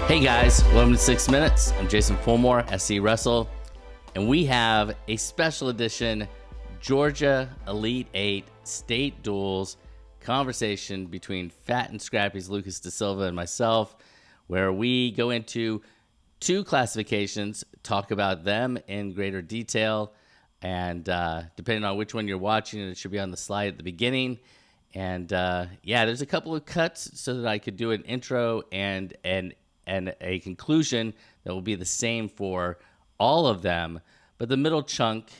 Hey guys, welcome to 6 Minutes. I'm Jason Fulmore, SC Wrestle, and we have a special edition Georgia Elite 8 State Duels conversation between Fat and Scrappy's Lucas DeSilva and myself, where we go into two classifications, talk about them in greater detail, and depending on which one you're watching, it should be on the slide at the beginning. And there's a couple of cuts so that I could do an intro and a conclusion that will be the same for all of them. But the middle chunk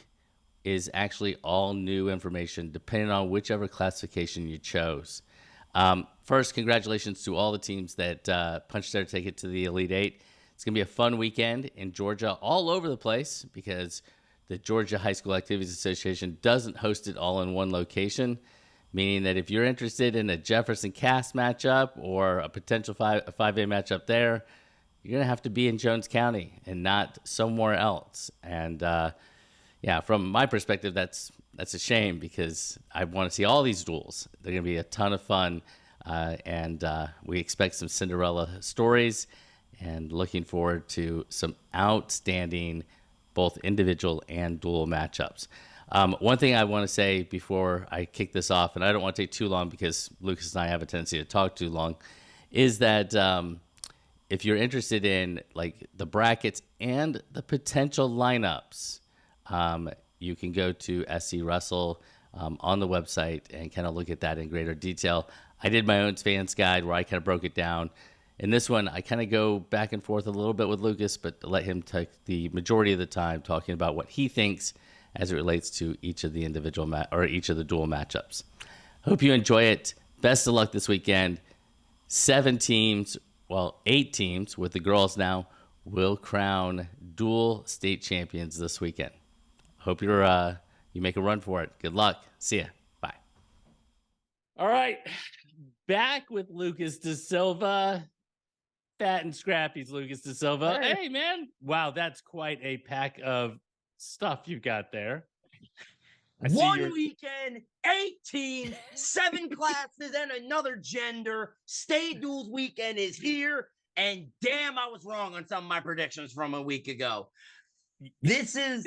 is actually all new information, depending on whichever classification you chose. First, congratulations to all the teams that punched their ticket to the Elite Eight. It's going to be a fun weekend in Georgia, all over the place, because the Georgia High School Activities Association doesn't host it all in one location, meaning that if you're interested in a Jefferson-Cass matchup or a potential 5A matchup there, you're going to have to be in Jones County and not somewhere else. And, from my perspective, that's a shame, because I want to see all these duels. They're going to be a ton of fun, and we expect some Cinderella stories, and looking forward to some outstanding both individual and dual matchups. One thing I want to say before I kick this off, and I don't want to take too long because Lucas and I have a tendency to talk too long, is that if you're interested in like the brackets and the potential lineups, you can go to SC Wrestle on the website and kind of look at that in greater detail. I did my own fans guide where I kind of broke it down. In this one, I kind of go back and forth a little bit with Lucas, but let him take the majority of the time talking about what he thinks as it relates to each of the individual each of the dual matchups. Hope you enjoy it. Best of luck this weekend. 8 teams with the girls now will crown dual state champions this weekend. Hope you make a run for it. Good luck. See ya. Bye. All right. Back with Lucas DeSilva. Fat and Scrappy's Lucas DeSilva. Hey, man. Wow, that's quite a pack of stuff you got there. One weekend, 18, 7 classes, and another gender. State Duels weekend is here, and damn, I was wrong on some of my predictions from a week ago. This is,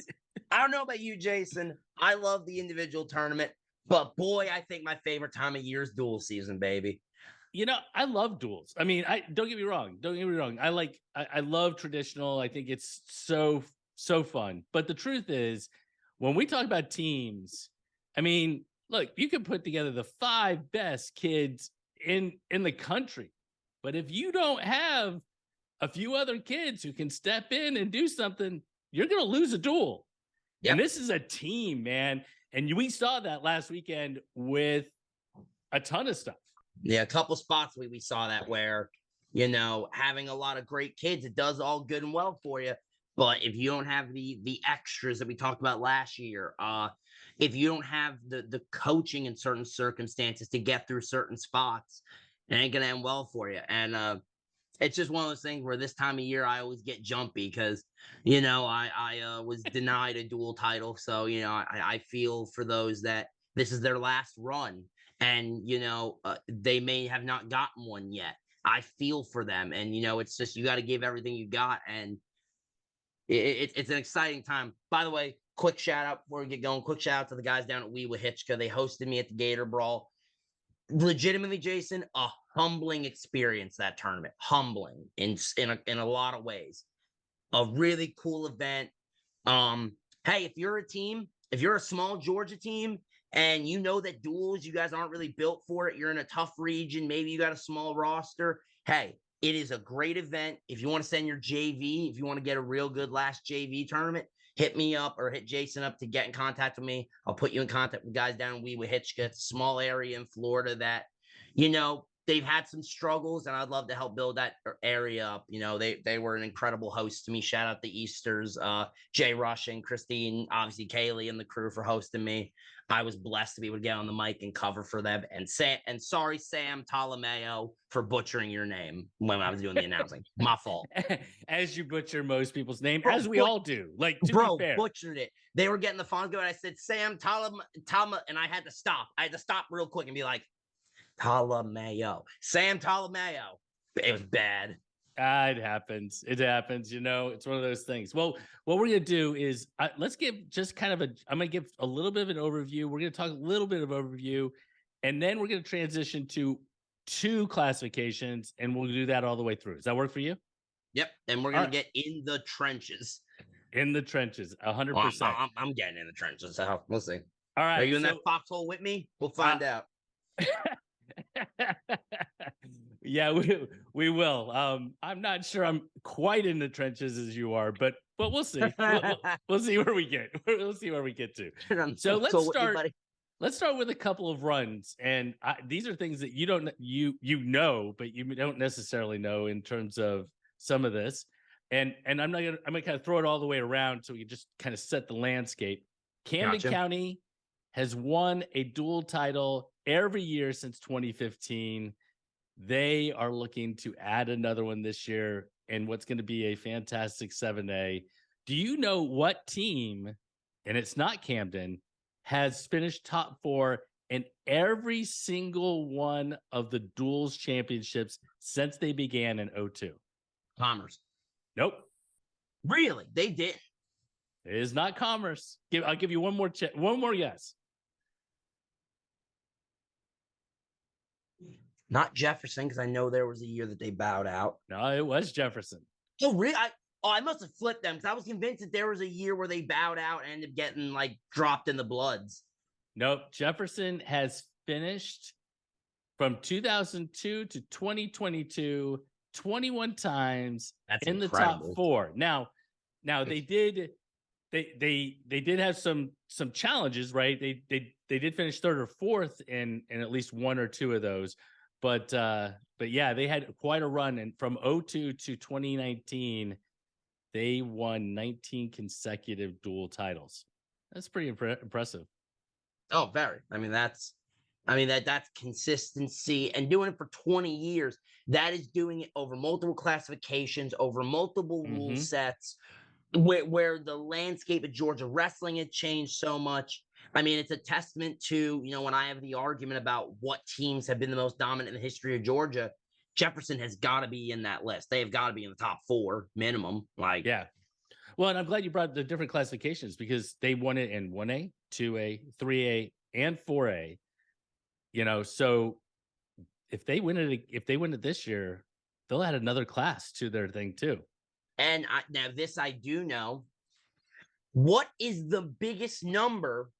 I don't know about you, Jason. I love the individual tournament, but boy, I think my favorite time of year is duel season, baby. You know, I love duels. I mean, don't get me wrong. I love traditional. I think it's so fun. But the truth is, when we talk about teams, I mean, look, you can put together the 5 best kids in the country. But if you don't have a few other kids who can step in and do something, you're going to lose a duel. Yep. And this is a team, man. And we saw that last weekend with a ton of stuff. Yeah, a couple spots we saw that where, having a lot of great kids, it does all good and well for you. But if you don't have the extras that we talked about last year, if you don't have the coaching in certain circumstances to get through certain spots, it ain't going to end well for you. And it's just one of those things where this time of year I always get jumpy because, I was denied a dual title. So, I feel for those that this is their last run. And, they may have not gotten one yet. I feel for them. And, it's just you got to give everything you got. And it's an exciting time. By the way, quick shout out before we get going. Quick shout out to the guys down at Hitchka. They hosted me at the Gator Brawl. Legitimately, Jason, a humbling experience, that tournament. Humbling in a lot of ways. A really cool event. Hey, if you're a small Georgia team, and you know that duels, you guys aren't really built for it. You're in a tough region. Maybe you got a small roster. Hey, it is a great event. If you want to send your JV, if you want to get a real good last JV tournament, hit me up or hit Jason up to get in contact with me. I'll put you in contact with guys down in Hitchka. It's a small area in Florida that, they've had some struggles, and I'd love to help build that area up. They were an incredible host to me. Shout out the Easters, Jay Rush and Christine, obviously Kaylee and the crew for hosting me. I was blessed to be able to get on the mic and cover for them. And sorry, Sam Tolomeo, for butchering your name when I was doing the announcing. My fault. As you butcher most people's name, as we all do. Like, to be fair. Butchered it. They were getting the phone going. I said, Sam Tolomeo, and I had to stop. I had to stop real quick and be like, Tolomeo. Sam Tolomeo. It was bad. It happens. It happens. It's one of those things. Well, what we're going to do is let's give just kind of I'm going to give a little bit of an overview. We're going to talk a little bit of overview, and then we're going to transition to 2 classifications, and we'll do that all the way through. Does that work for you? Yep. And we're going to get in the trenches. In the trenches, 100%. Well, I'm getting in the trenches. So we'll see. All right. Are you in that foxhole with me? We'll find out. Yeah, we will. I'm not sure I'm quite in the trenches as you are, but we'll see. We'll see where we get. We'll see where we get to. So let's start with a couple of runs, and these are things that you don't but you don't necessarily know in terms of some of this. And I'm gonna kind of throw it all the way around so we can just kind of set the landscape. Camden County has won a dual title every year since 2015. They are looking to add another one this year and what's going to be a fantastic 7A. Do you know what team, and it's not Camden, has finished top 4 in every single one of the duals championships since they began in 2002? Commerce. Nope. Really? They did? It is not Commerce. I'll give you one more guess. Not Jefferson, because I know there was a year that they bowed out. No, it was Jefferson. Oh, really? I must have flipped them because I was convinced that there was a year where they bowed out and ended up getting dropped in the Bloods. Nope. Jefferson has finished from 2002 to 2022 21 times. That's in incredible. The top 4. Now they did have some challenges, right? They did finish 3rd or 4th in at least 1 or 2 of those. But yeah, they had quite a run, and from 2002 to 2019, they won 19 consecutive dual titles. That's pretty impressive. Oh, very. That's consistency, and doing it for 20 years. That is doing it over multiple classifications, over multiple rule sets, where the landscape of Georgia wrestling had changed so much. It's a testament to, when I have the argument about what teams have been the most dominant in the history of Georgia, Jefferson has got to be in that list. They have got to be in the top 4 minimum. Yeah. Well, and I'm glad you brought the different classifications because they won it in 1A, 2A, 3A, and 4A. So if they win it this year, they'll add another class to their thing too. And now this I do know. What is the biggest number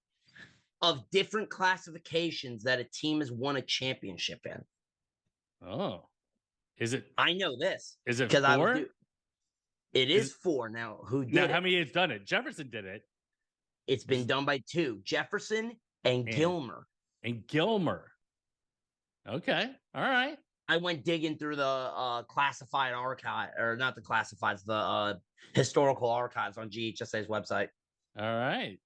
of different classifications that a team has won a championship in? Oh, is it? I know this. Is it 4? It is 4. Now, who did it? How many has done it? Jefferson did it. It's been done by 2, Jefferson and Gilmer. And Gilmer. Okay. All right. I went digging through the classified archive, or not the classifieds, the historical archives on GHSA's website. All right.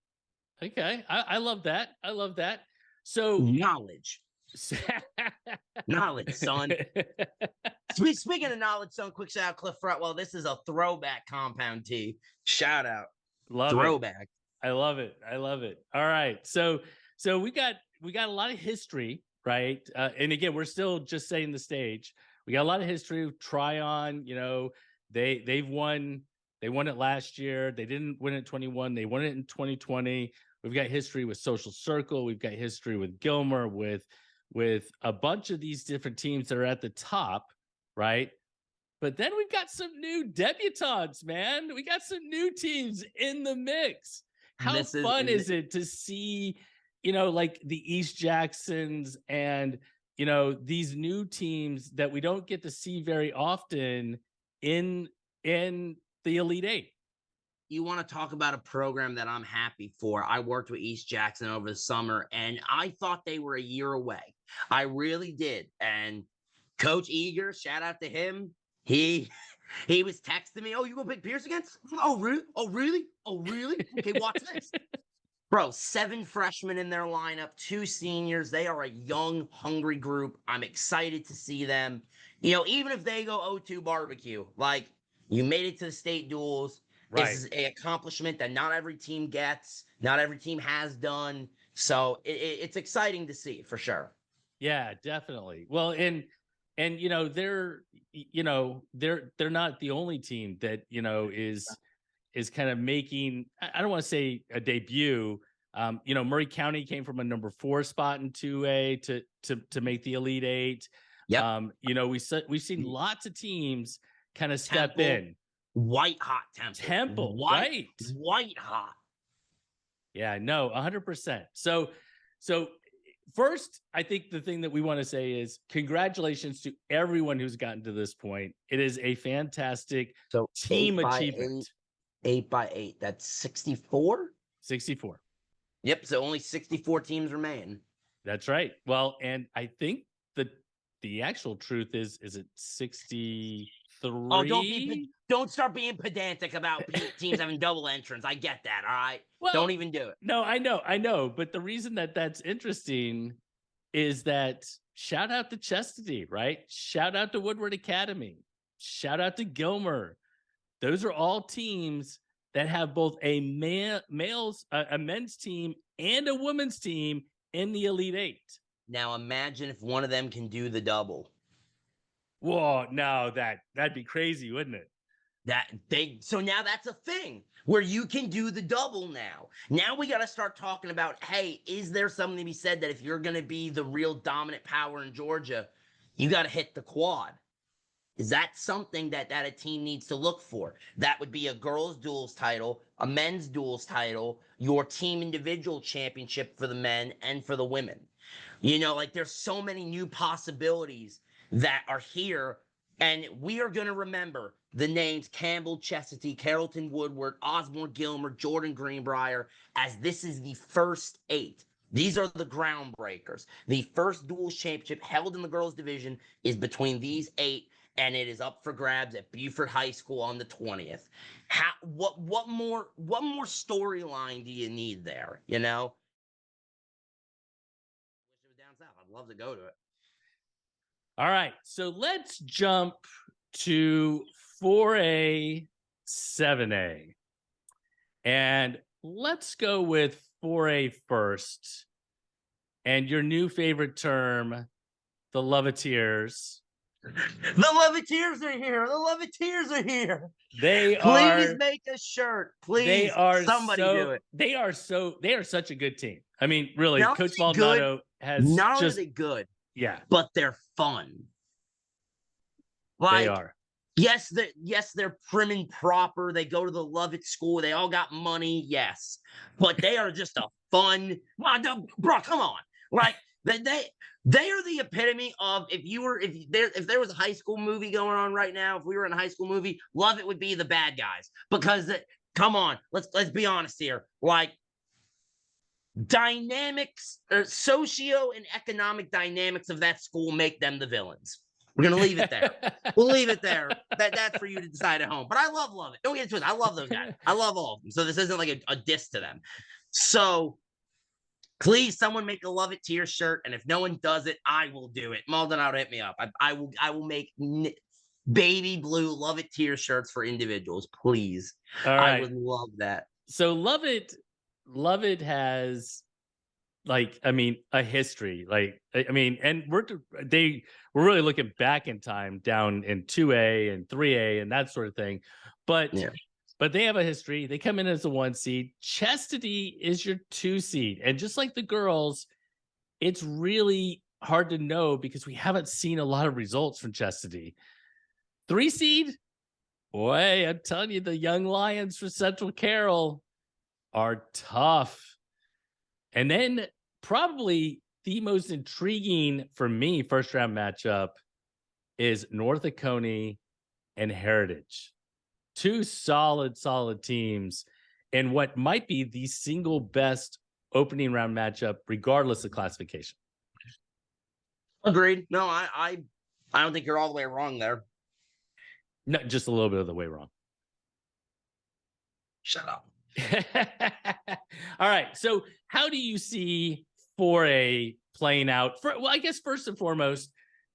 Okay. I love that. I love that. So knowledge. Knowledge, son. Speaking of knowledge, son, quick shout out Cliff Fretwell. This is a throwback compound tee. Shout out. Love throwback. It. I love it. I love it. All right. So we got a lot of history, right? And again, we're still just setting the stage. We got a lot of history. Tryon, they've won. They won it last year. They didn't win it in 21. They won it in 2020. We've got history with Social Circle. We've got history with Gilmer, with a bunch of these different teams that are at the top, right? But then we've got some new debutantes, man. We got some new teams in the mix. How fun is it to see, like the East Jacksons and, these new teams that we don't get to see very often in the Elite 8? You want to talk about a program that I'm happy for. I worked with East Jackson over the summer, and I thought they were a year away. I really did. And Coach Eager, shout out to him. He was texting me, "Oh, you gonna pick Pierce again? Oh, really? Oh, really? Oh, really? Okay, watch this." Bro, 7 freshmen in their lineup, 2 seniors. They are a young, hungry group. I'm excited to see them. Even if they go 0-2 barbecue, you made it to the state duels. Right. This is an accomplishment that not every team gets, not every team has done. So it's exciting to see for sure. Yeah, definitely. Well, and And they're not the only team that is kind of making, I don't want to say a debut. Murray County came from a number 4 spot in 2A to make the Elite Eight. Yep. We've seen lots of teams kind of step Temple, in. White hot Temple, white, right? White hot. Yeah, no, 100%. So first, I think the thing that we want to say is congratulations to everyone who's gotten to this point. It is a fantastic team achievement. 8x8. That's 64. 64. Yep. So only 64 teams remain. That's right. Well, and I think the actual truth is it 63? Oh, don't start being pedantic about teams having double entrance. I get that. All right. Well, don't even do it. No, I know. But the reason that's interesting is that shout out to Chastity, right? Shout out to Woodward Academy. Shout out to Gilmer. Those are all teams that have both a men's team and a women's team in the Elite Eight. Now imagine if one of them can do the double. Whoa, no, that'd be crazy, wouldn't it? So now that's a thing where you can do the double now. Now we got to start talking about, hey, is there something to be said that if you're going to be the real dominant power in Georgia, you got to hit the quad? Is that something that a team needs to look for? That would be a girls' duels title, a men's duels title, your team individual championship for the men and for the women. There's so many new possibilities that are here, and we are going to remember the names Campbell, Chastity, Carrollton, Woodward, Osborne, Gilmer, Jordan, Greenbrier, as this is the first 8. These are the groundbreakers. The first duels championship held in the girls division is between these 8, and it is up for grabs at Buford High School on the 20th. What more storyline do you need there? Wish it was down south. I'd love to go to it. All right, so let's jump to 4A, 7A. And let's go with 4A first. And your new favorite term, the Loveteers. The Loveteers are here. The Loveteers are here. Please make a shirt. Please, somebody do it. They are such a good team. I mean, really, not Coach Maldonado has not just only good. Yeah, but they're fun. They are. Yes, they're prim and proper. They go to the Lovett school. They all got money. Yes, but they are just a fun. Bro, come on! They are the epitome of if there was a high school movie going on right now. If we were in a high school movie, Lovett would be the bad guys because come on, let's be honest here. Dynamics, socio and economic dynamics of that school make them the villains. We're gonna leave it there. We'll leave it there. That's for you to decide at home. But I love it. Don't get into it. I love those guys. I love all of them. So this isn't like a diss to them. So please, someone make a Loveteer shirt, and if no one does it, I will do it. Maldonado, hit me up. I will make baby blue Loveteer shirts for individuals. Please, all right. I would love that. So Lovett has a history. And we're really looking back in time down in 2A and 3A and that sort of thing. But they have a history. They come in as a 1 seed. Chastity is your 2 seed. And just like the girls, it's really hard to know because we haven't seen a lot of results from Chastity. 3 seed? Boy, I'm telling you, the young Lions for Central Carroll are tough. And then probably the most intriguing for me first round matchup is North Oconee and Heritage. 2 solid teams and what might be the single best opening round matchup regardless of classification. Agreed. No, I don't think you're all the way wrong there. No, just a little bit of the way wrong. Shut up. All right. So how do you see 4A playing out? I guess first and foremost,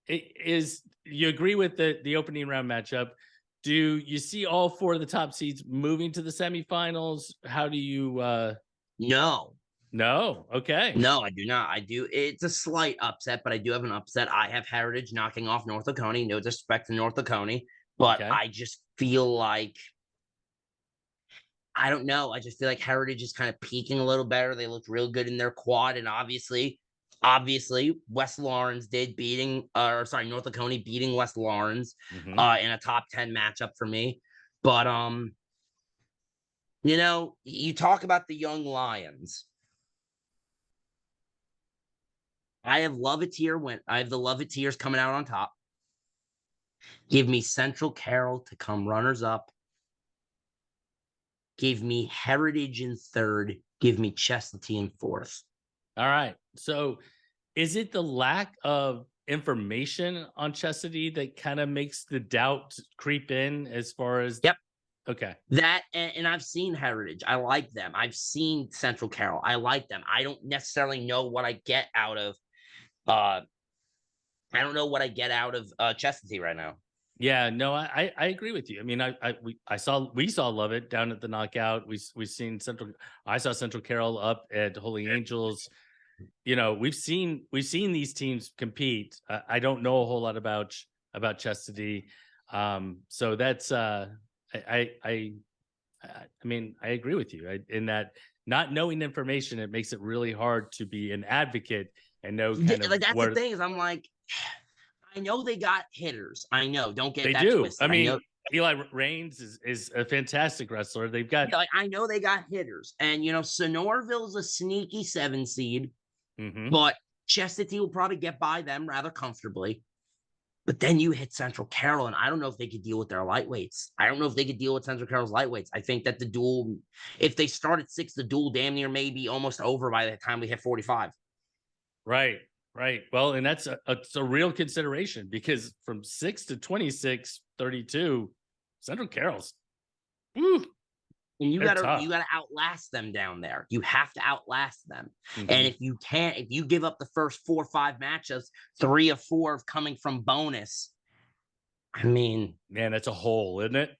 is you agree with the opening round matchup. Do you see all 4 of the top seeds moving to the semifinals? How do you No. No. Okay. No, I do not. I do. It's a slight upset, but I do have an upset. I have Heritage knocking off North Oconee. No disrespect to North Oconee, but Okay. I just feel like I don't know. I just feel like Heritage is kind of peaking a little better. They looked real good in their quad, and obviously, West Lawrence did North Oconee beating West Lawrence Hmm. in a top 10 matchup for me. But you talk about the young Lions. I have the Loveteers coming out on top. Give me Central Carroll to come runners up. Give me Heritage in third. Give me Chestatee in fourth. All right. So is it the lack of information on Chastity that kind of makes the doubt creep in as far as Yep. okay. That and I've seen Heritage. I like them. I've seen Central Carroll. I like them. I don't necessarily know what I get out of Chestatee right now. Yeah, no, I agree with you. I mean, we saw Lovett down at the knockout. We seen Central. I saw Central Carroll up at Holy Angels. You know, we've seen these teams compete. I don't know a whole lot about Chastity. So that's I mean, I agree with you in that not knowing information, it makes it really hard to be an advocate and know kind of Like that's the where thing is I'm like, I know they got hitters. I know. Don't get they that do. I twisted. I know. mean, Eli Reigns is a fantastic wrestler. They've got Yeah, like I know they got hitters, and Sonorville's a sneaky 7 seed, mhm. but Chestatee will probably get by them rather comfortably. But then you hit Central Carroll, and I don't know if they could deal with their lightweights. I don't know if they could deal with Central Carroll's lightweights. I think that the duel, if they start at 6, the duel damn near may be almost over by the time we hit 45. Right, right. Well, and that's it's a real consideration because from 6 to 26, 32, Central Carroll's, woo, And they're you tough. gotta outlast them down there. You have to outlast them. And Mhm. if you give up the first 4 or 5 matchups, 3 or 4 coming from bonus, I mean, Man, that's a hole, isn't it?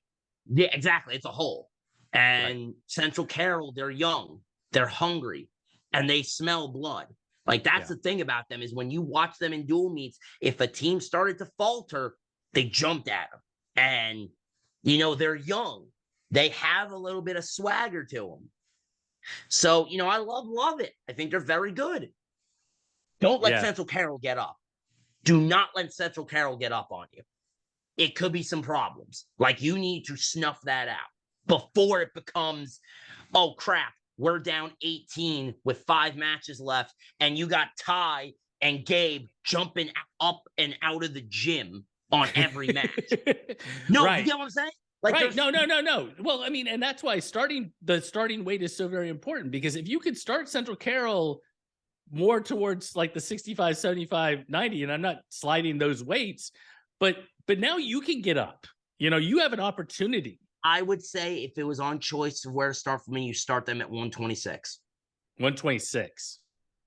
yeah, exactly. It's a hole. Right. And Central Carroll, they're young, they're hungry, and they smell blood. Like that's Yeah. the thing about them is when you watch them in dual meets, if a team started to falter, they jumped at them. And they're young. They have a little bit of swagger to them. So, I love it. I think they're very good. Don't let Yeah. Central Carroll get up. Do not let Central Carroll get up on you. It could be some problems. Like you need to snuff that out before it becomes, oh crap, we're down 18 with 5 matches left, and you got Ty and Gabe jumping up and out of the gym on every match. No, you Right. get what I'm saying? Like Right. there's No. Well, I mean, and that's why the starting weight is so very important because if you could start Central Carroll more towards like the 65, 75, 90, and I'm not sliding those weights, but now you can get up. You have an opportunity. I would say if it was on choice of where to start for me, you start them at 126. 126.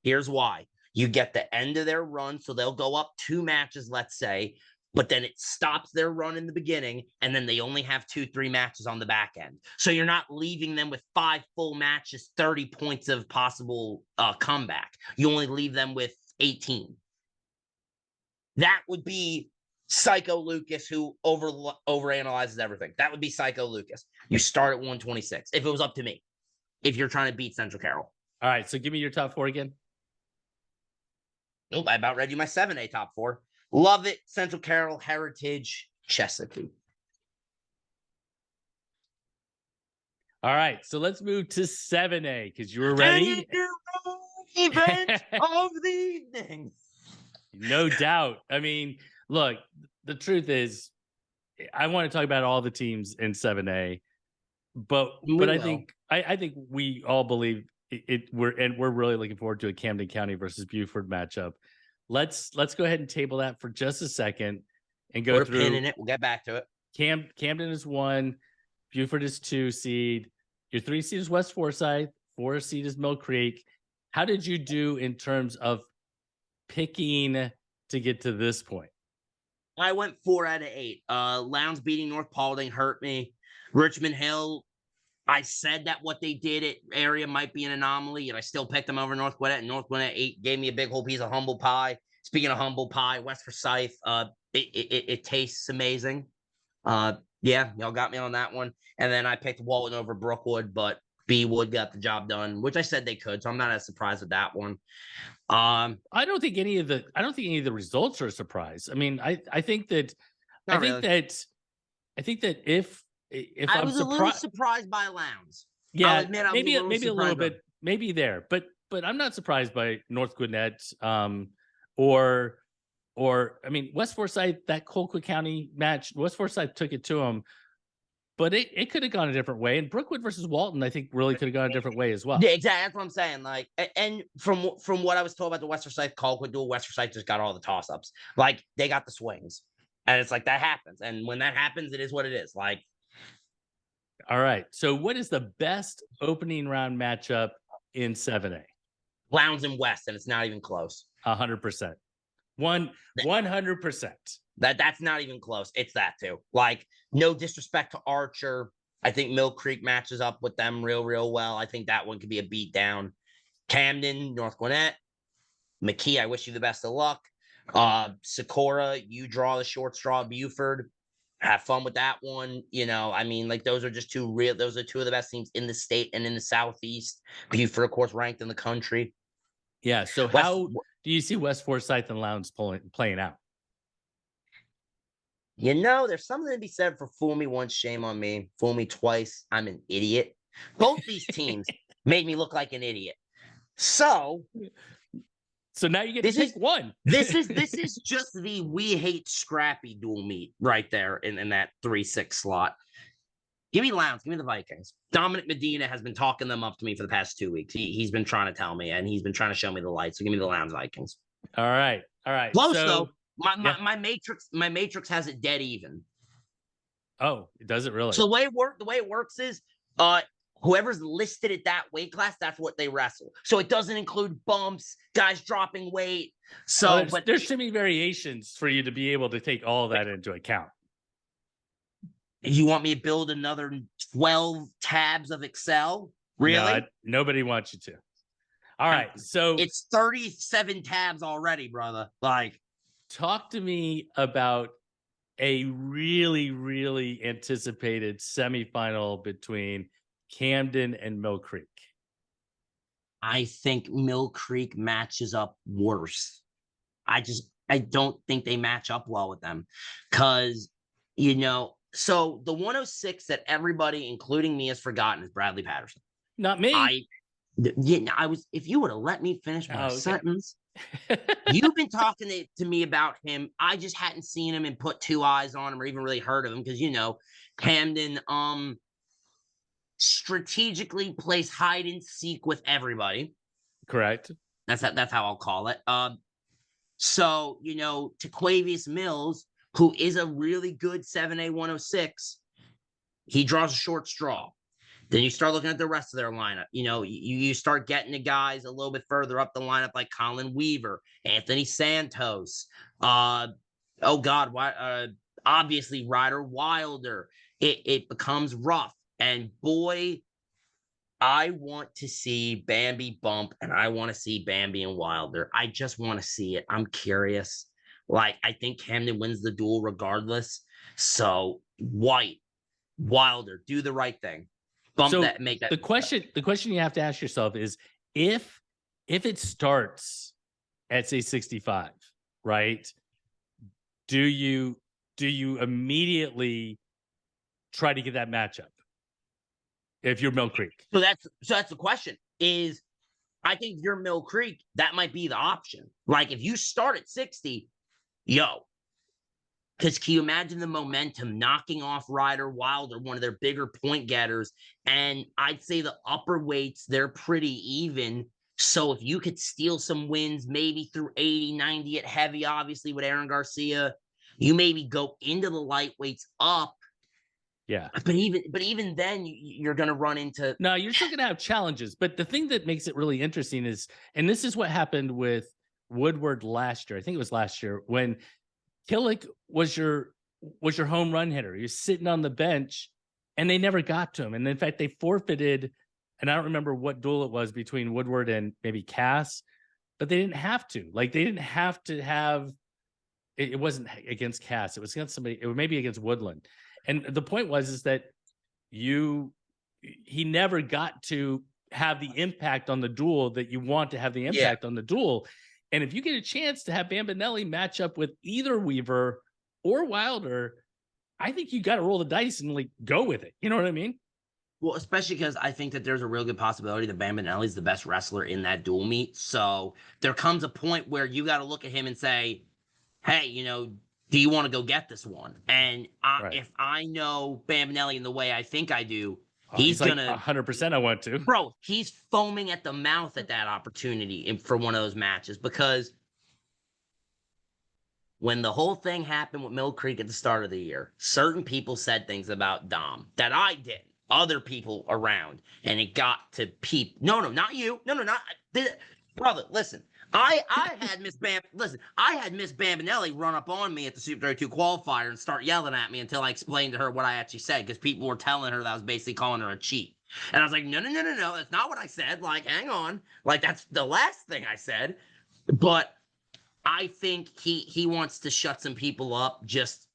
Here's why. You get the end of their run, so they'll go up 2 matches, let's say, but then it stops their run in the beginning, and then they only have 2, 3 matches on the back end. So you're not leaving them with 5 full matches, 30 points of possible comeback. You only leave them with 18. That would be Psycho Lucas, who overanalyzes everything. That would be Psycho Lucas. You start at 126 if it was up to me. If you're trying to beat Central Carroll. All right. So give me your top 4 again. Nope, I about read you my 7A top 4. Love it. Central Carroll, Heritage, Chesapeake. All right. So let's move to 7A because you were ready. Event of the evening. No doubt. I mean, look, the truth is, I want to talk about all the teams in 7A, but I think we all believe we're really looking forward to a Camden County versus Buford matchup. Let's go ahead and table that for just a second and go through. Put a pin in it. We'll get back to it. Camden is 1, Buford is 2 seed. Your 3 seed is West Forsyth, 4 seed is Mill Creek. How did you do in terms of picking to get to this point? I went 4 out of 8. Lowndes beating North Paulding hurt me. Richmond Hill I said that what they did at area might be an anomaly, and I still picked them over North Gwinnett. And North Gwinnett gave me a big whole piece of humble pie. Speaking of humble pie, West Forsyth, it tastes amazing. Yeah, y'all got me on that one. And then I picked Walton over Brookwood, but B Wood got the job done, which I said they could, so I'm not as surprised with that one. I don't think any of the results are a surprise. I mean, I think that Not really. I think that if I I'm was a little surprised, surprised by Lowndes. yeah, I'll admit I was maybe a little a little surprised by bit, maybe there, but I'm not surprised by North Gwinnett, or I mean West Forsyth, that Colquitt County match. West Forsyth took it to them, but it could have gone a different way. And Brookwood versus Walton, I think, really could have gone a different way as well. Yeah, exactly. That's what I'm saying. Like, and from what I was told about the West Forsyth Colquitt duel, West Forsyth just got all the toss ups. Like, they got the swings, and it's like that happens. And when that happens, it is what it is. Like, all right. So, what is the best opening round matchup in 7A? Lowndes and West, and it's not even close. 100%. 100%. That's not even close. It's that too. Like, no disrespect to Archer. I think Mill Creek matches up with them real well. I think that one could be a beat down. Camden, North Gwinnett, McKee, I wish you the best of luck. Socorro, you draw the short straw. Buford, have fun with that one. You know, I mean, like, those are two of the best teams in the state and in the Southeast. Buford, of course, ranked in the country. Yeah. So how do you see West Forsyth and Lowndes playing out? You know, there's something to be said for fool me once, shame on me. Fool me twice, I'm an idiot. Both these teams made me look like an idiot. So now you get to pick one. This is just the we hate Scrappy dual meet right there in that 3-6 slot. Give me Lowndes, give me the Vikings. Dominic Medina has been talking them up to me for the past 2 weeks. He's been trying to tell me, and he's been trying to show me the light. So give me the Lowndes Vikings. All right. Close though. My matrix has it dead even. Oh, does it really? So the way it works is whoever's listed at that weight class, that's what they wrestle. So it doesn't include bumps, guys dropping weight. So there's too many variations for you to be able to take all of that into account. You want me to build another 12 tabs of Excel? Really? No, nobody wants you to. All right. So it's 37 tabs already, brother. Like, talk to me about a really, really anticipated semifinal between Camden and Mill Creek. I think Mill Creek matches up worse. I don't think they match up well with them. Because, you know, so the 106 that everybody, including me, has forgotten is Bradley Patterson. Not me. If you would have let me finish my sentence. You've been talking to me about him. I just hadn't seen him and put two eyes on him or even really heard of him because, you know, Camden strategically plays hide and seek with everybody. Correct. That's how I'll call it. So, you know, Taquavius Mills, who is a really good 7A 106, he draws a short straw. Then you start looking at the rest of their lineup. You know, you start getting the guys a little bit further up the lineup, like Colin Weaver, Anthony Santos. Obviously Ryder Wilder. It becomes rough. And boy, I want to see Bambi bump, and I want to see Bambi and Wilder. I just want to see it. I'm curious. Like, I think Camden wins the duel regardless. So Wilder, do the right thing. Bump that, make that. The question you have to ask yourself is if it starts at say 65, right? Do you immediately try to get that matchup if you're Mill Creek? So that's the question. Is I think if you're Mill Creek, that might be the option. Like, if you start at 60, because can you imagine the momentum knocking off Ryder Wilder, one of their bigger point getters? And I'd say the upper weights, they're pretty even. So if you could steal some wins, maybe through 80, 90 at heavy, obviously with Aaron Garcia, you maybe go into the lightweights up. Yeah. But even then, you're going to run into... No, you're still going to have challenges. But the thing that makes it really interesting is, and this is what happened with Woodward last year. I think it was last year when Killick was your home run hitter. You're sitting on the bench and they never got to him. And in fact, they forfeited, and I don't remember what duel it was between Woodward and maybe Cass, but they didn't have to. Like, they didn't have to have it wasn't against Cass. It was against somebody. It was maybe against Woodland. And the point was is that he never got to have the impact on the duel that you want to have the impact on the duel. And if you get a chance to have Bambinelli match up with either Weaver or Wilder, I think you got to roll the dice and like go with it. You know what I mean? Well, especially because I think that there's a real good possibility that Bambinelli is the best wrestler in that duel meet. So there comes a point where you got to look at him and say, hey, do you want to go get this one? And if I know Bambinelli in the way I think I do, he's like gonna 100%. I want to, bro. He's foaming at the mouth at that opportunity for one of those matches, because when the whole thing happened with Mill Creek at the start of the year, certain people said things about Dom that I didn't. Other people around, and it got to peep. No, not you. No, not brother. Listen. I had Miss Bambinelli run up on me at the Super 32 qualifier and start yelling at me until I explained to her what I actually said, because people were telling her that I was basically calling her a cheat. And I was like, no, that's not what I said. Like, hang on. Like, that's the last thing I said. But I think he wants to shut some people up, just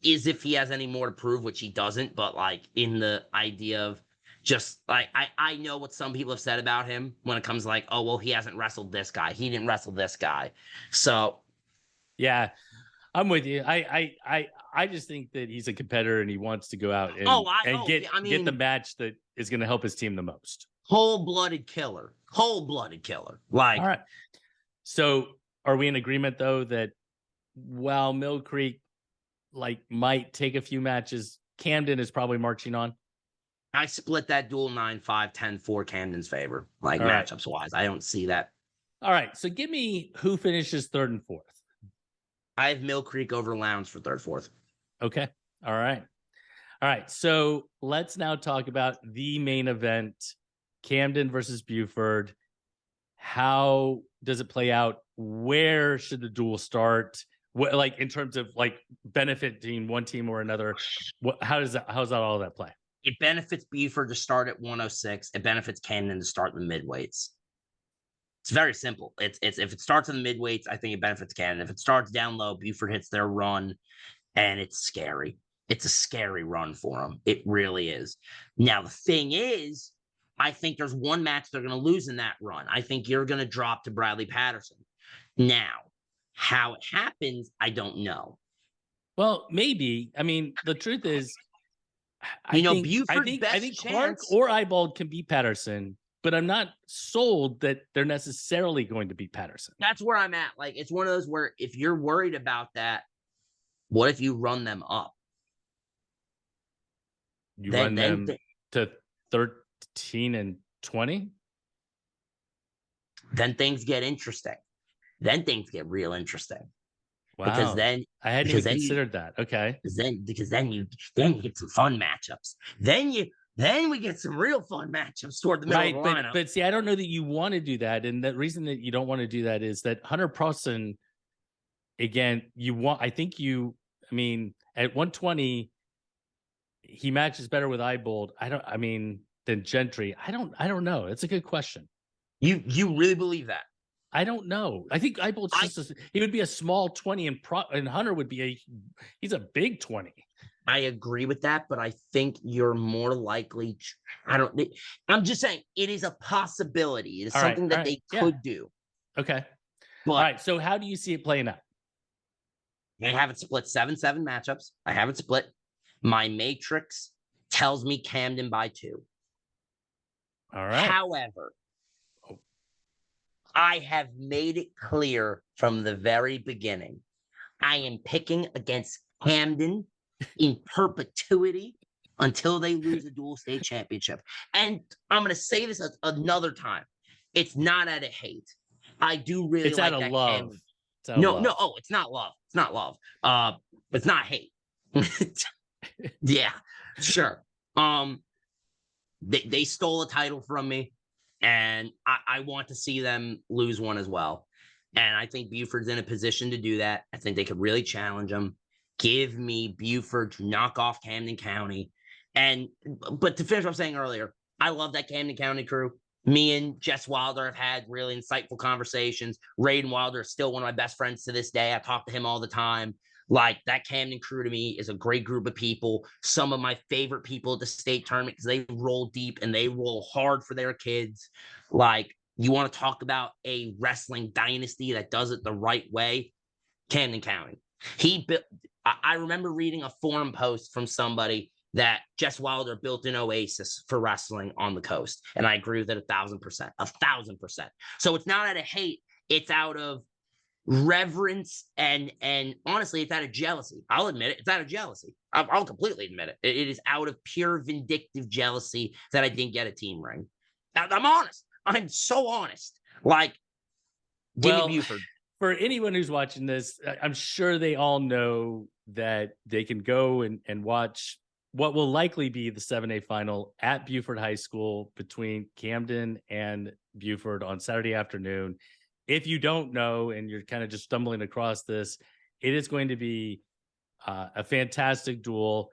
as if he has any more to prove, which he doesn't. But like, in the idea of just like, I know what some people have said about him when it comes to like, oh, well, he hasn't wrestled this guy. He didn't wrestle this guy. So yeah, I'm with you. I just think that he's a competitor and he wants to go out and get the match that is going to help his team the most. Whole-blooded killer. Like, all right. So are we in agreement though that while Mill Creek like might take a few matches, Camden is probably marching on? I split that duel 9-5, 10-4 Camden's favor, like all matchups wise. I don't see that. All right. So give me who finishes third and fourth. I have Mill Creek over Lowndes for third, fourth. Okay. All right. So let's now talk about the main event, Camden versus Buford. How does it play out? Where should the duel start? What, like, in terms of like benefiting one team or another? How's all that play? It benefits Buford to start at 106. It benefits Camden to start in the midweights. It's very simple. It's if it starts in the midweights, I think it benefits Camden. If it starts down low, Buford hits their run, and it's scary. It's a scary run for them. It really is. Now, the thing is, I think there's one match they're going to lose in that run. I think you're going to drop to Bradley Patterson. Now, how it happens, I don't know. Well, maybe. I mean, the truth is, I think Clark or Eyebald can beat Patterson, but I'm not sold that they're necessarily going to beat Patterson. That's where I'm at. Like, it's one of those where if you're worried about that, what if you run them up? You run them to 13 and 20? Then things get interesting. Then things get real interesting. Wow. Because then I hadn't even considered that. Okay. Because then you get some fun matchups. Then we get some real fun matchups toward the middle of the lineup. But see, I don't know that you want to do that. And the reason that you don't want to do that is that Hunter Prosson, again, I mean, at 120, he matches better with Eyebold. Than Gentry. I don't know. It's a good question. You really believe that? I don't know. I think Eyebold's he would be a small 20 and Hunter would be he's a big 20. I agree with that, but I think you're more likely. I'm just saying it is a possibility. It is something that they could do. Okay. But, all right. So how do you see it playing out? I have it split 7-7 matchups. I have it split. My matrix tells me Camden by 2. All right. However, I have made it clear from the very beginning, I am picking against Camden in perpetuity until they lose a dual state championship. And I'm going to say this another time. It's not out of hate. I do really like that. It's out of love. It's not love. It's not love. It's not hate. Yeah, sure. They stole a title from me, and I want to see them lose one as well. And I think Buford's in a position to do that. I think they could really challenge them. Give me Buford to knock off Camden County But to finish what I was saying earlier, I love that Camden County crew. Me and Jess Wilder have had really insightful conversations. Raiden Wilder is still one of my best friends to this day. I talk to him all the time. Like, that Camden crew to me is a great group of people. Some of my favorite people at the state tournament, because they roll deep and they roll hard for their kids. Like, you want to talk about a wrestling dynasty that does it the right way? Camden County. I remember reading a forum post from somebody that Jess Wilder built an oasis for wrestling on the coast. And I agree with it 1,000%. 1,000%. So it's not out of hate, it's out of reverence, and honestly, it's out of jealousy. I'll admit it. It's out of jealousy. I'll completely admit it. It is out of pure vindictive jealousy that I didn't get a team ring. I'm honest. I'm so honest. Like, give me Buford. For anyone who's watching this, I'm sure they all know that they can go and watch what will likely be the 7A final at Buford High School between Camden and Buford on Saturday afternoon. If you don't know and you're kind of just stumbling across this, it is going to be a fantastic duel.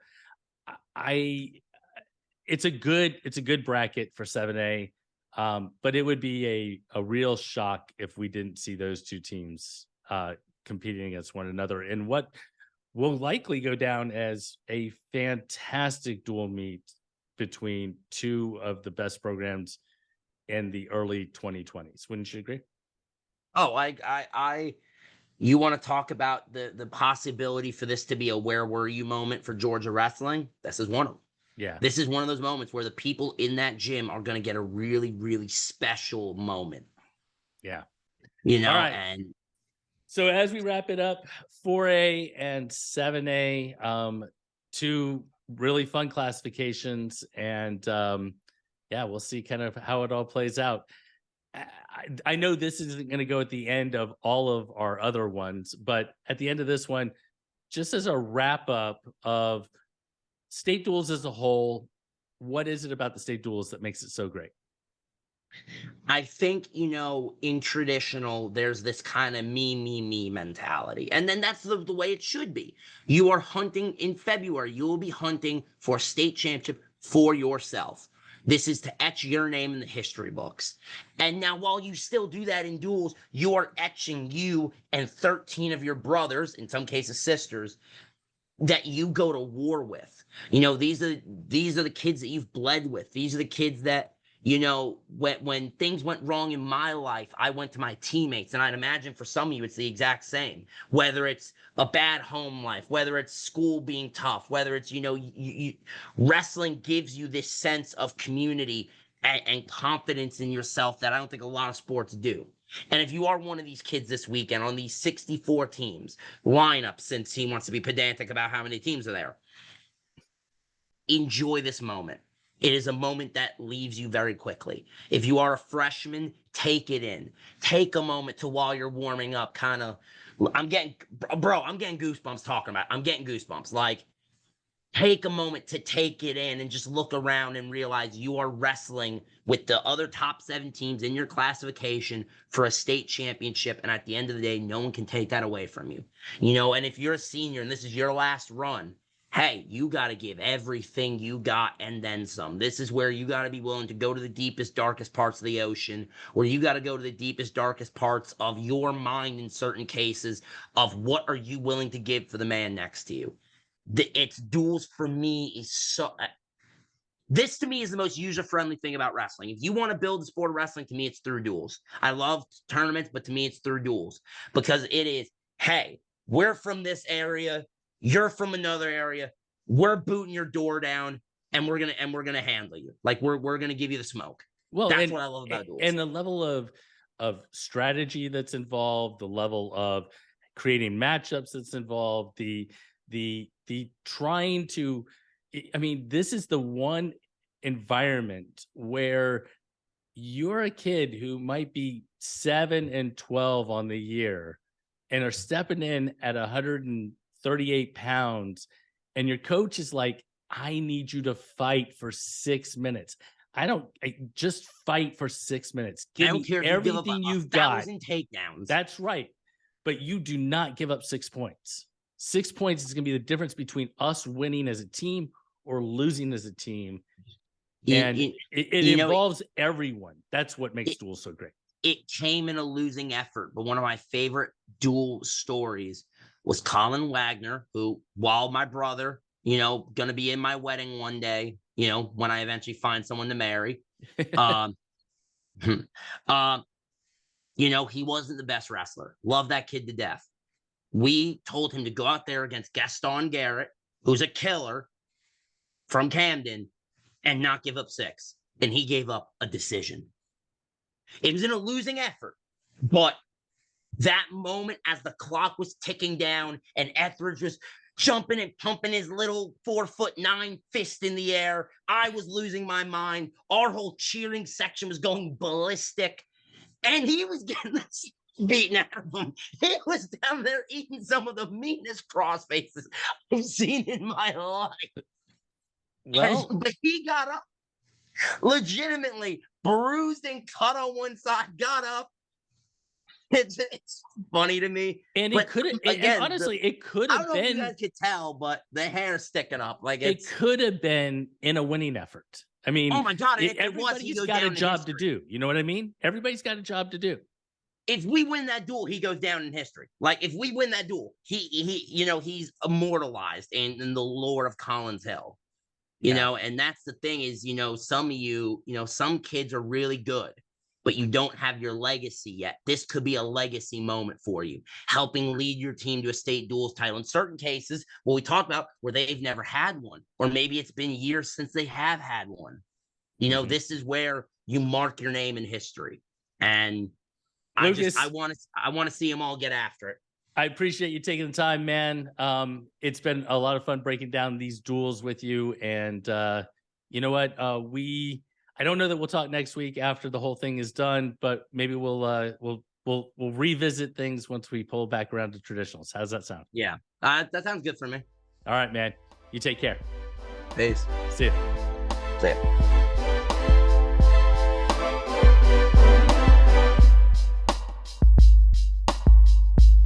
It's a good bracket for 7A. But it would be a real shock if we didn't see those two teams competing against one another in what will likely go down as a fantastic dual meet between two of the best programs in the early 2020s. Wouldn't you agree? Oh, you want to talk about the possibility for this to be a where were you moment for Georgia wrestling? This is one of them. Yeah. This is one of those moments where the people in that gym are going to get a really, really special moment. Yeah. You know, all right. And so as we wrap it up, 4A and 7A, two really fun classifications. And we'll see kind of how it all plays out. I know this isn't going to go at the end of all of our other ones, but at the end of this one, just as a wrap up of state duels as a whole, what is it about the state duels that makes it so great? I think, in traditional, there's this kind of me mentality. And then that's the way it should be. You are hunting in February. You will be hunting for a state championship for yourself. This is to etch your name in the history books. And now, while you still do that in duels, you are etching you and 13 of your brothers, in some cases sisters, that you go to war with. These are the kids that you've bled with. These are the kids that, when things went wrong in my life, I went to my teammates. And I'd imagine for some of you, it's the exact same. Whether it's a bad home life, whether it's school being tough, whether it's, wrestling gives you this sense of community and confidence in yourself that I don't think a lot of sports do. And if you are one of these kids this weekend on these 64 teams lineup, since he wants to be pedantic about how many teams are there, enjoy this moment. It is a moment that leaves you very quickly. If you are a freshman, take it in. Take a moment to, while you're warming up, I'm getting goosebumps talking about it. I'm getting goosebumps. Like, take a moment to take it in and just look around and realize you are wrestling with the other top 7 teams in your classification for a state championship. And at the end of the day, no one can take that away from you. And if you're a senior and this is your last run, hey, you got to give everything you got and then some. This is where you got to be willing to go to the deepest, darkest parts of the ocean, where you got to go to the deepest, darkest parts of your mind in certain cases of what are you willing to give for the man next to you. It's duels for me is so. This to me is the most user-friendly thing about wrestling. If you want to build the sport of wrestling, to me, it's through duels. I love tournaments, but to me, it's through duels because it is, hey, we're from this area, you're from another area, we're booting your door down, and we're gonna handle you. Like we're gonna give you the smoke. Well, that's what I love about duels. And the level of strategy that's involved, the level of creating matchups that's involved, the trying to, this is the one environment where you're a kid who might be 7 and 12 on the year and are stepping in at 138 pounds. And your coach is like, I need you to fight for 6 minutes. Just fight for 6 minutes. Give me everything you've got. 1,000 takedowns. That's right. But you do not give up 6 points. 6 points is going to be the difference between us winning as a team or losing as a team. You- And you- it you know, involves everyone. That's what makes duels so great. it came in a losing effort, but one of my favorite duel stories was Colin Wagner, who, while my brother, gonna be in my wedding one day, when I eventually find someone to marry. um, he wasn't the best wrestler. Love that kid to death. We told him to go out there against Gaston Garrett, who's a killer from Camden, and not give up 6. And he gave up a decision. It was in a losing effort, but that moment as the clock was ticking down and Etheridge was jumping and pumping his little 4'9" fist in the air, I was losing my mind. Our whole cheering section was going ballistic, and he was getting this beaten out of him. He was down there eating some of the meanest cross faces I've seen in my life. Well, But he got up, legitimately bruised and cut on one side, got up. It's funny to me. and But it could have, again, and honestly, it could I have don't know if you been, guys could tell, but the hair's sticking up. Like it it's, could have been in a winning effort. I mean, oh my God, and if it was, everybody's he goes got a down in job to history. do. You know what I mean? Everybody's got a job to do. If we win that duel, he goes down in history. Like if we win that duel, he he's immortalized in the lore of Collins Hill. And that's the thing is, some of you, some kids are really good, but you don't have your legacy yet. This could be a legacy moment for you, helping lead your team to a state duels title. In certain cases, what we talked about, where they've never had one, or maybe it's been years since they have had one. This is where you mark your name in history. And Lucas, I want to see them all get after it. I appreciate you taking the time, man. It's been a lot of fun breaking down these duels with you. And you know what? I don't know that we'll talk next week after the whole thing is done, but maybe we'll revisit things once we pull back around to traditionals. How does that sound? Yeah, that sounds good for me. All right, man. You take care. Peace. See ya. See ya.